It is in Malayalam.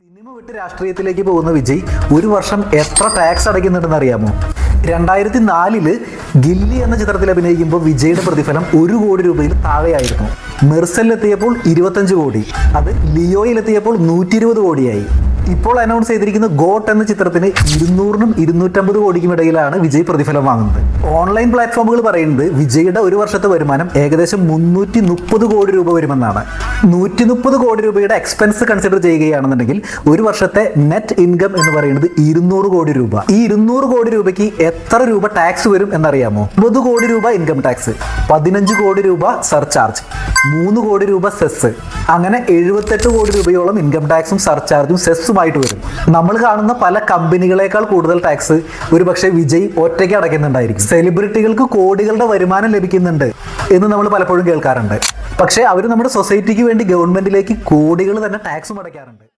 സിനിമ വിട്ട് രാഷ്ട്രീയത്തിലേക്ക് പോകുന്ന വിജയ് ഒരു വർഷം എത്ര ടാക്സ് അടയ്ക്കുന്നുണ്ടെന്ന് അറിയാമോ? 2004 ഗില്ലി എന്ന ചിത്രത്തിൽ അഭിനയിക്കുമ്പോൾ വിജയുടെ പ്രതിഫലം 1 കോടി രൂപയിൽ താഴെയായിരുന്നു. മെർസലിലെത്തിയപ്പോൾ 25 കോടി, അത് ലിയോയിലെത്തിയപ്പോൾ 120 കോടിയായി. ഇപ്പോൾ അനൗൺസ് ചെയ്തിരിക്കുന്ന ഗോട്ട് എന്ന ചിത്രത്തിന് 200-നും 250 കോടിക്കും ഇടയിലാണ് വിജയ് പ്രതിഫലം വാങ്ങുന്നത്. ഓൺലൈൻ പ്ലാറ്റ്ഫോമുകൾ പറയുന്നത് വിജയുടെ ഒരു വർഷത്തെ വരുമാനം ഏകദേശം 330 കോടി രൂപ വരുമെന്നാണ്. 130 കോടി രൂപയുടെ എക്സ്പെൻസ് കൺസിഡർ ചെയ്യുകയാണെന്നുണ്ടെങ്കിൽ ഒരു വർഷത്തെ നെറ്റ് ഇൻകം എന്ന് പറയുന്നത് 200 കോടി രൂപ. ഈ 200 കോടി രൂപയ്ക്ക് എത്ര രൂപ ടാക്സ് വരും എന്നറിയാമോ? 50 കോടി രൂപ ഇൻകം ടാക്സ്, 15 കോടി രൂപ സർചാർജ്, 3 കോടി രൂപ സെസ്, അങ്ങനെ 78 കോടി രൂപയോളം ഇൻകം ടാക്സും സർചാർജും സെസ്സുമായിട്ട് വരും. നമ്മൾ കാണുന്ന പല കമ്പനികളെക്കാൾ കൂടുതൽ ടാക്സ് ഒരുപക്ഷെ വിജയ് ഒറ്റയ്ക്ക് അടയ്ക്കുന്നുണ്ടായിരിക്കും. സെലിബ്രിറ്റികൾക്ക് കോടികളുടെ വരുമാനം ലഭിക്കുന്നുണ്ട് എന്ന് നമ്മൾ പലപ്പോഴും കേൾക്കാറുണ്ട്. പക്ഷേ അവർ നമ്മുടെ സൊസൈറ്റിക്ക് വേണ്ടി ഗവൺമെന്റിലേക്ക് കോടികൾ തന്നെ ടാക്സും അടയ്ക്കാറുണ്ട്.